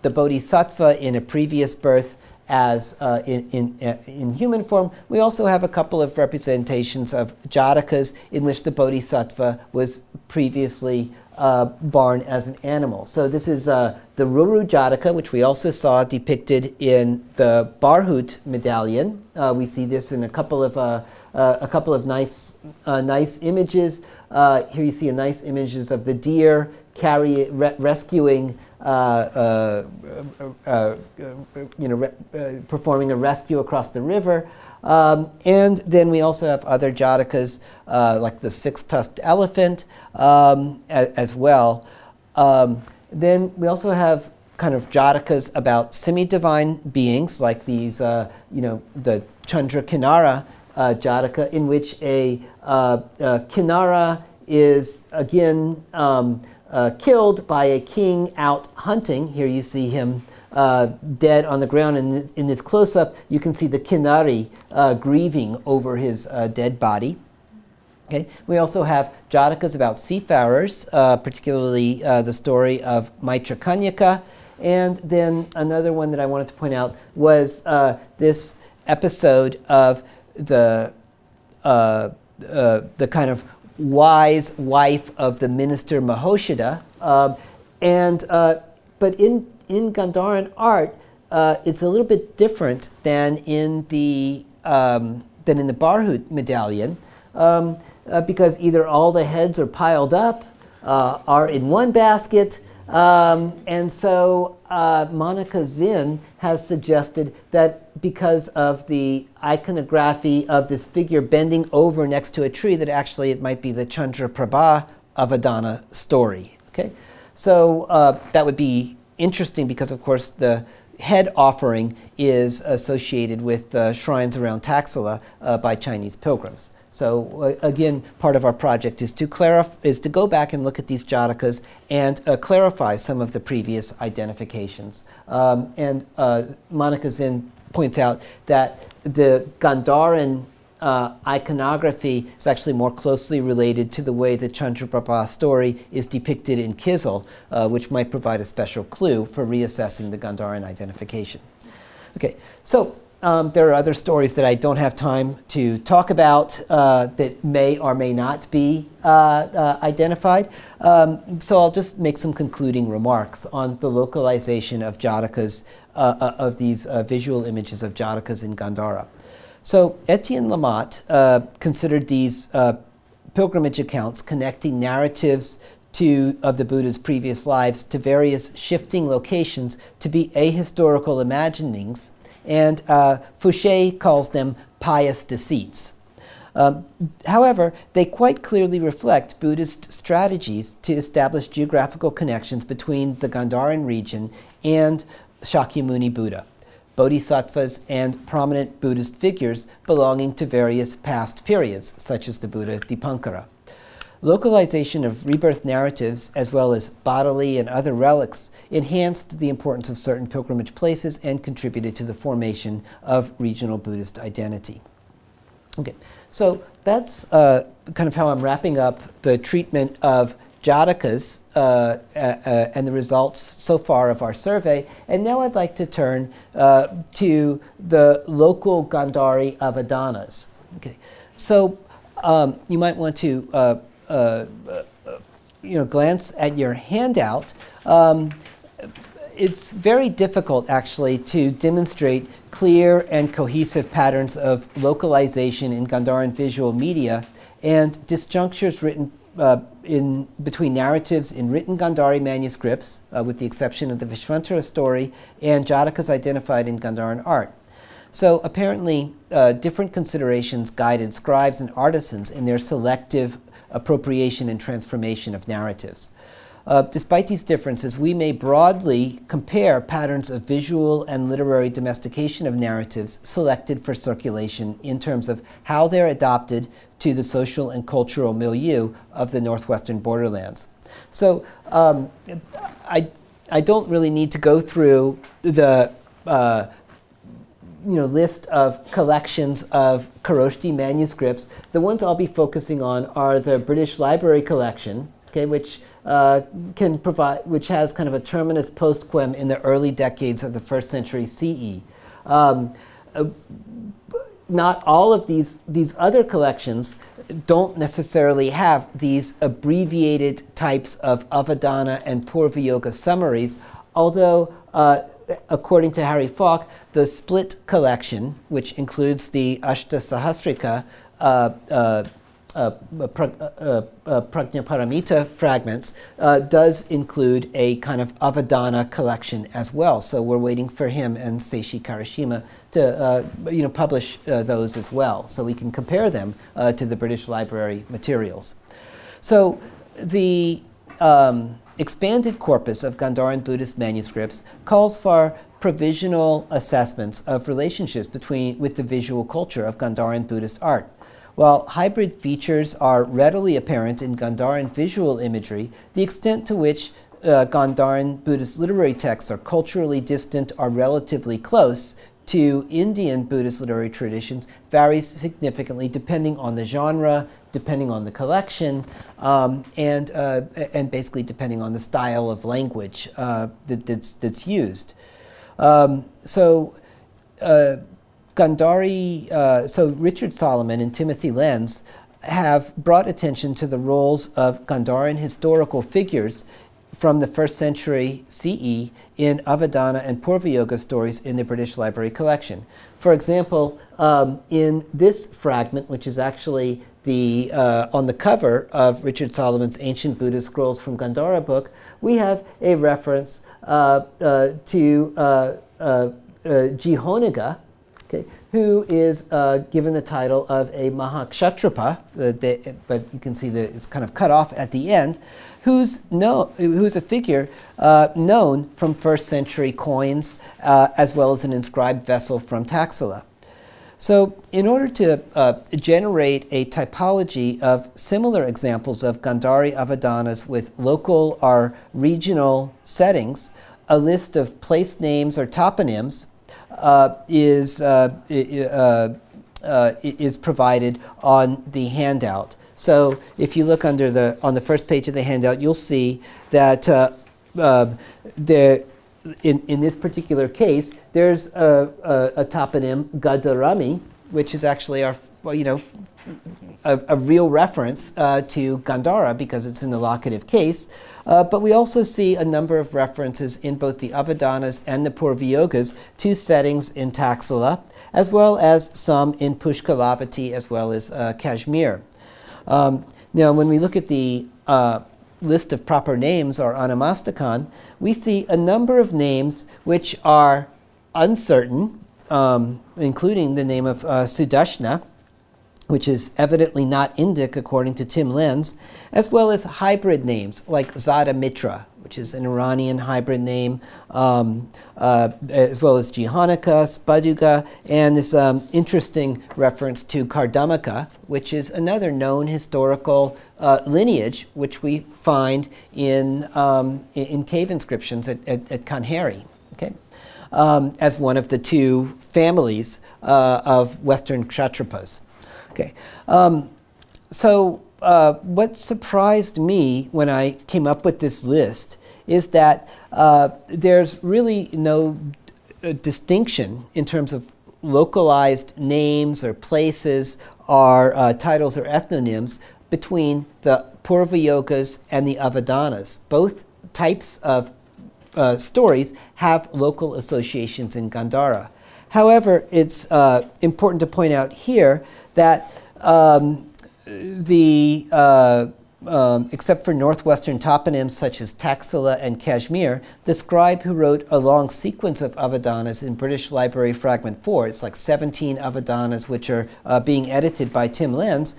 the Bodhisattva in a previous birth as in human form, we also have a couple of representations of Jatakas in which the Bodhisattva was previously born as an animal. So this is the Ruru Jataka, which we also saw depicted in the Barhut medallion. We see this in a couple of nice images. Here you see a nice images of the deer rescuing, performing a rescue across the river. And then we also have other Jatakas, like the six-tusked elephant as well. Then we also have kind of Jatakas about semi-divine beings, like these, the Chandra Kinara Jataka, in which a Kinara is again killed by a king out hunting. Here you see him dead on the ground, and in this close-up you can see the Kinari grieving over his dead body. Okay. We also have Jatakas about seafarers, particularly the story of Maitra Kanyaka, and then another one that I wanted to point out was this episode of the kind of wise wife of the minister Mahoshita, but in Gandharan art, it's a little bit different than in the Barhut medallion, because either all the heads are piled up, are in one basket, and so Monica Zinn has suggested that because of the iconography of this figure bending over next to a tree, that actually it might be the Chandra Prabha Avadāna story. Okay, so that would be interesting because, of course, the head offering is associated with shrines around Taxila by Chinese pilgrims. So again, part of our project is to go back and look at these Jatakas and clarify some of the previous identifications. And Monica Zinn points out that the Gandharan iconography is actually more closely related to the way the Chandraprabha's story is depicted in Kizil, which might provide a special clue for reassessing the Gandharan identification. Okay, so there are other stories that I don't have time to talk about that may or may not be identified. So I'll just make some concluding remarks on the localization of Jatakas, of these visual images of Jatakas in Gandhara. So Etienne Lamotte considered these pilgrimage accounts connecting narratives of the Buddha's previous lives to various shifting locations to be ahistorical imaginings, and Fouché calls them pious deceits. However, they quite clearly reflect Buddhist strategies to establish geographical connections between the Gandharan region and Shakyamuni Buddha, bodhisattvas, and prominent Buddhist figures belonging to various past periods, such as the Buddha Dipankara. Localization of rebirth narratives, as well as bodily and other relics, enhanced the importance of certain pilgrimage places and contributed to the formation of regional Buddhist identity. Okay, so that's kind of how I'm wrapping up the treatment of Jātakas and the results so far of our survey. And now I'd like to turn to the local Gandhari Avadānas. Okay, so you might want to glance at your handout. It's very difficult, actually, to demonstrate clear and cohesive patterns of localization in Gandharan visual media and disjunctures written between narratives in written Gandhari manuscripts, with the exception of the Vishvantara story, and Jatakas identified in Gandharan art. So apparently, different considerations guided scribes and artisans in their selective appropriation and transformation of narratives. Despite these differences, we may broadly compare patterns of visual and literary domestication of narratives selected for circulation in terms of how they're adopted to the social and cultural milieu of the northwestern borderlands. So I don't really need to go through the list of collections of Kharoshthi manuscripts. The ones I'll be focusing on are the British Library collection, okay, which has kind of a terminus postquem in the early decades of the 1st century CE. Not all of these other collections don't necessarily have these abbreviated types of Avadāna and Purva Yoga summaries, although according to Harry Falk, the split collection, which includes the Ashta Sahasrika Prajnaparamita fragments, does include a kind of Avadāna collection as well. So we're waiting for him and Seishi Karashima to publish those as well, so we can compare them to the British Library materials. So the expanded corpus of Gandharan Buddhist manuscripts calls for provisional assessments of relationships with the visual culture of Gandharan Buddhist art. While hybrid features are readily apparent in Gandharan visual imagery, the extent to which Gandharan Buddhist literary texts are culturally distant or relatively close to Indian Buddhist literary traditions varies significantly depending on the genre, depending on the collection, and basically depending on the style of language that's used. So Richard Solomon and Timothy Lenz have brought attention to the roles of Gandharan historical figures from the 1st century CE in Avadāna and Purva Yoga stories in the British Library collection. For example, in this fragment, which is actually on the cover of Richard Solomon's Ancient Buddhist Scrolls from Gandhara book, we have a reference to Jihoniga, okay, who is given the title of a Mahakshatrapa, but you can see that it's kind of cut off at the end, who's a figure known from 1st century coins as well as an inscribed vessel from Taxila. So in order to generate a typology of similar examples of Gandhari Avadānas with local or regional settings, a list of place names or toponyms is provided on the handout. So if you look on the first page of the handout, you'll see that in this particular case, there's a toponym, Gandharami, which is actually a real reference to Gandhara because it's in the locative case. But we also see a number of references in both the Avadānas and the Purva-yogas to settings in Taxila, as well as some in Pushkalavati, as well as Kashmir. Now, when we look at the list of proper names, or Anamastakon, we see a number of names which are uncertain, including the name of Sudashna, which is evidently not Indic according to Tim Lenz, as well as hybrid names like Zada Mitra, which is an Iranian hybrid name, as well as Jihanaka, Spaduga, and this interesting reference to Kardamaka, which is another known historical lineage which we find in cave inscriptions at Kanheri, okay? As one of the two families of Western Kshatrapas. Okay, so what surprised me when I came up with this list is that there's really no distinction in terms of localized names or places or titles or ethnonyms between the Purva-yogas and the Avadānas. Both types of stories have local associations in Gandhara. However, it's important to point out here that except for northwestern toponyms such as Taxila and Kashmir, the scribe who wrote a long sequence of Avadānas in British Library Fragment 4, it's like 17 Avadānas which are being edited by Tim Lenz,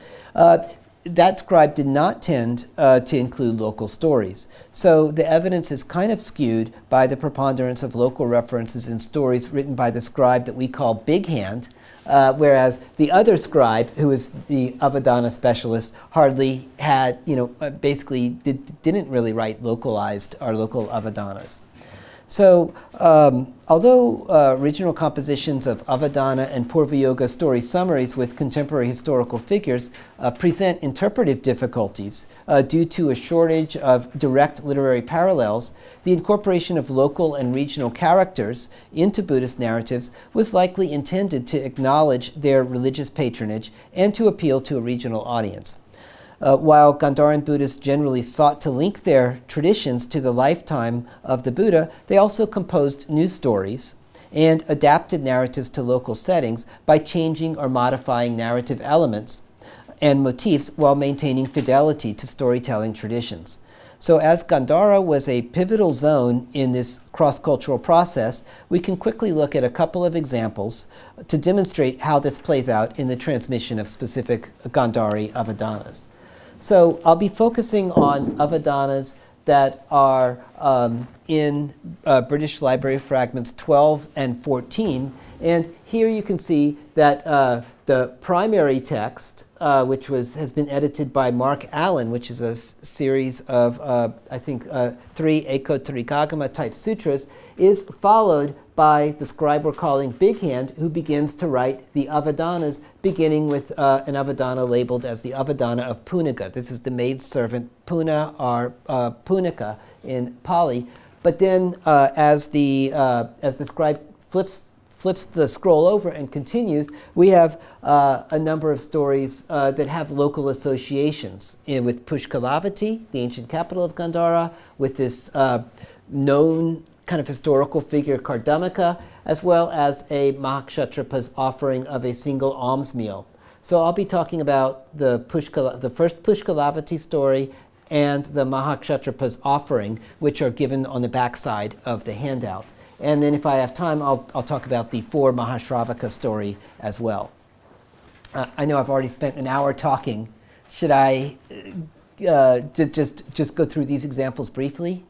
that scribe did not tend to include local stories. So the evidence is kind of skewed by the preponderance of local references in stories written by the scribe that we call Big Hand, whereas the other scribe, who is the Avadāna specialist, hardly had, basically didn't really write localized or local Avadānas. So, although original compositions of Avadāna and Purva-yoga story summaries with contemporary historical figures present interpretive difficulties due to a shortage of direct literary parallels, the incorporation of local and regional characters into Buddhist narratives was likely intended to acknowledge their religious patronage and to appeal to a regional audience. While Gandharan Buddhists generally sought to link their traditions to the lifetime of the Buddha, they also composed new stories and adapted narratives to local settings by changing or modifying narrative elements and motifs while maintaining fidelity to storytelling traditions. So as Gandhara was a pivotal zone in this cross-cultural process, we can quickly look at a couple of examples to demonstrate how this plays out in the transmission of specific Gandhari Avadānas. So I'll be focusing on Avadānas that are in British Library Fragments 12 and 14. And here you can see that the primary text, which has been edited by Mark Allen, which is a series of, I think, 3 Ekotarikagama type sutras, is followed by the scribe we're calling Big Hand, who begins to write the Avadānas, beginning with an Avadāna labeled as the Avadāna of Punika. This is the maidservant Puna or Punika in Pali. But then as the scribe flips the scroll over and continues, we have a number of stories that have local associations with Pushkalavati, the ancient capital of Gandhara, with this known kind of historical figure Kardamaka, as well as a Mahakshatrapa's offering of a single alms meal. So I'll be talking about the first Pushkalavati story and the Mahakshatrapa's offering, which are given on the backside of the handout. And then if I have time, I'll talk about the 4 Mahashravaka story as well. I know I've already spent an hour talking. Should I just go through these examples briefly?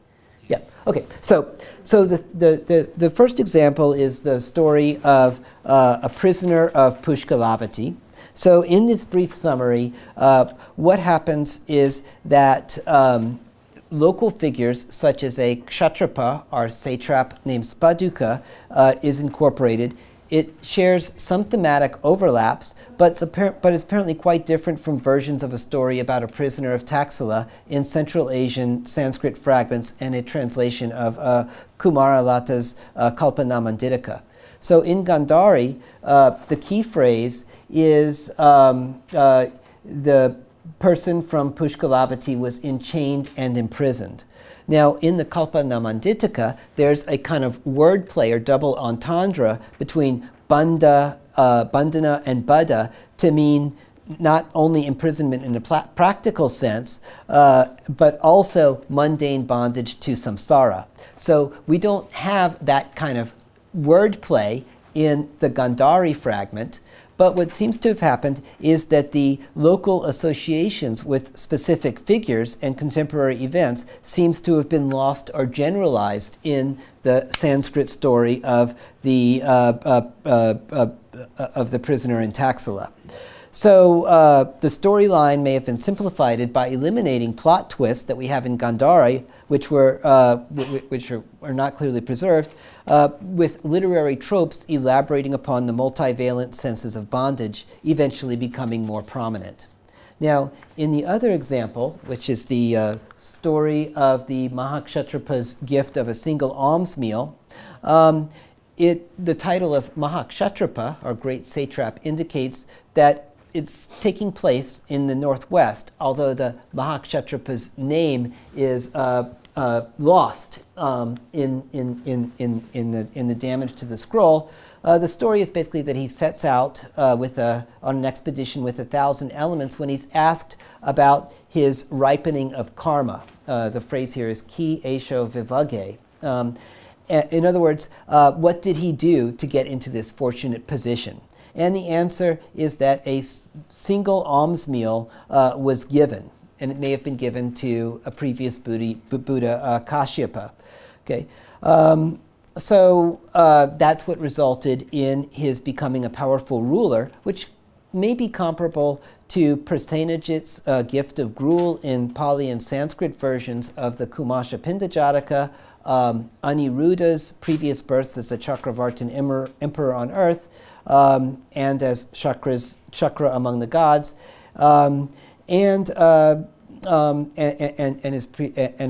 Yeah. Okay. So the first example is the story of a prisoner of Pushkalavati. So in this brief summary, what happens is that local figures such as a kshatrapa or satrap named Spaduka is incorporated. It shares some thematic overlaps, but is apparently quite different from versions of a story about a prisoner of Taxila in Central Asian Sanskrit fragments and a translation of Kumaralata's Kalpanamanditaka. So in Gandhari, the key phrase is the person from Pushkalavati was enchained and imprisoned. Now, in the Kalpanamanditaka, there's a kind of wordplay or double entendre between bandhana and baddha to mean not only imprisonment in a practical sense, but also mundane bondage to samsara. So we don't have that kind of wordplay in the Gandhari fragment. But what seems to have happened is that the local associations with specific figures and contemporary events seems to have been lost or generalized in the Sanskrit story of the prisoner in Taxila. So the storyline may have been simplified by eliminating plot twists that we have in Gandhari, which are not clearly preserved, with literary tropes elaborating upon the multivalent senses of bondage, eventually becoming more prominent. Now, in the other example, which is the story of the Mahakshatrapa's gift of a single alms meal, the title of Mahakshatrapa, or Great Satrap, indicates that it's taking place in the Northwest, although the Mahakshatrapa's name is lost in the damage to the scroll. The story is basically that he sets out on an expedition with 1,000 elements when he's asked about his ripening of karma. The phrase here is ki esho vivage. In other words, what did he do to get into this fortunate position? And the answer is that a single alms meal was given, and it may have been given to a previous Buddha, Kashyapa. Okay, so that's what resulted in his becoming a powerful ruler, which may be comparable to Prasenajit's gift of gruel in Pali and Sanskrit versions of the Kumasha Pinda Jataka, Aniruddha's previous birth as a Chakravartin emperor on earth, and as chakra among the gods, and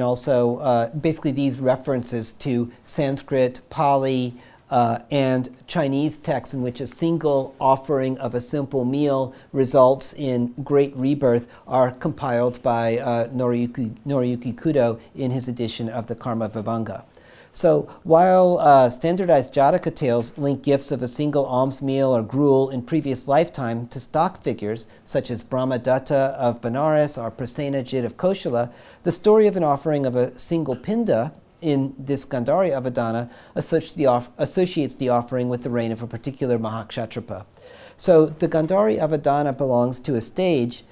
also basically these references to Sanskrit, Pali, and Chinese texts in which a single offering of a simple meal results in great rebirth are compiled by Noriyuki Kudo in his edition of the Karma Vibhanga. So while standardized Jataka tales link gifts of a single alms meal or gruel in previous lifetime to stock figures, such as Brahmadatta of Benares or Prasenajit of Koshala, the story of an offering of a single pinda in this Gandhari Avadāna associates the offering with the reign of a particular Mahakshatrapa. So the Gandhari Avadāna belongs to a stage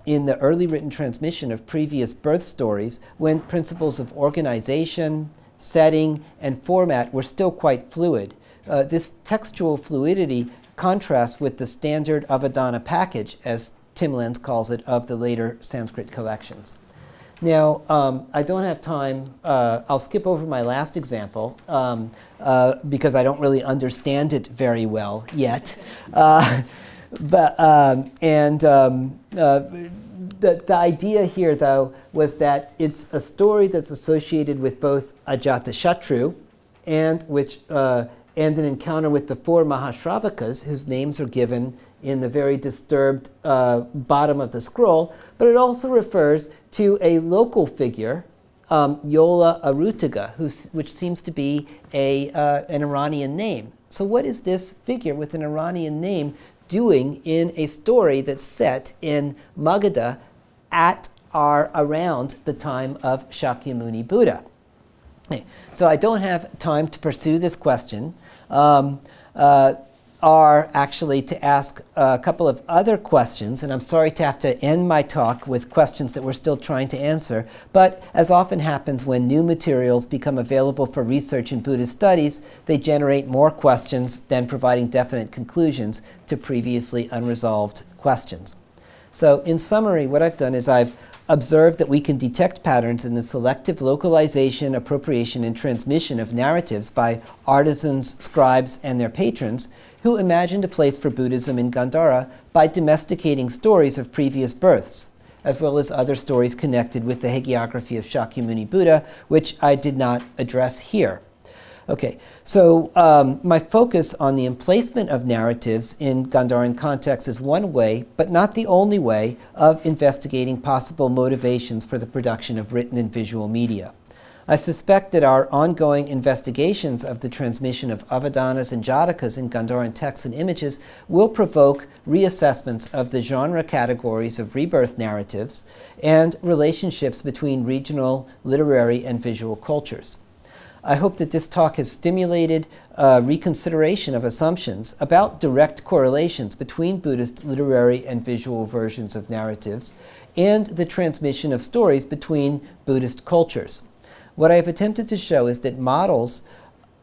in the early written transmission of previous birth stories when principles of organization, setting, and format were still quite fluid. This textual fluidity contrasts with the standard Avadāna package, as Tim Lenz calls it, of the later Sanskrit collections. Now, I don't have time. I'll skip over my last example because I don't really understand it very well yet. The idea here, though, was that it's a story that's associated with both Ajatashatru and an encounter with the 4 Mahashravakas, whose names are given in the very disturbed bottom of the scroll, but it also refers to a local figure, Yola Arutaga, which seems to be an Iranian name. So what is this figure with an Iranian name doing in a story that's set in Magadha at or around the time of Shakyamuni Buddha? Okay. So I don't have time to pursue this question. are actually to ask a couple of other questions, and I'm sorry to have to end my talk with questions that we're still trying to answer, but as often happens when new materials become available for research in Buddhist studies, they generate more questions than providing definite conclusions to previously unresolved questions. So in summary, what I've done is I've observed that we can detect patterns in the selective localization, appropriation, and transmission of narratives by artisans, scribes, and their patrons who imagined a place for Buddhism in Gandhara by domesticating stories of previous births, as well as other stories connected with the hagiography of Shakyamuni Buddha, which I did not address here. Okay, so my focus on the emplacement of narratives in Gandharan context is one way, but not the only way, of investigating possible motivations for the production of written and visual media. I suspect that our ongoing investigations of the transmission of Avadānas and Jātakas in Gandharan texts and images will provoke reassessments of the genre categories of rebirth narratives and relationships between regional, literary, and visual cultures. I hope that this talk has stimulated reconsideration of assumptions about direct correlations between Buddhist literary and visual versions of narratives and the transmission of stories between Buddhist cultures. What I have attempted to show is that models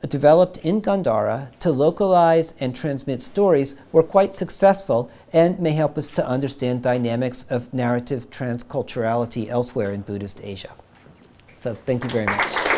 developed in Gandhara to localize and transmit stories were quite successful and may help us to understand dynamics of narrative transculturality elsewhere in Buddhist Asia. So thank you very much.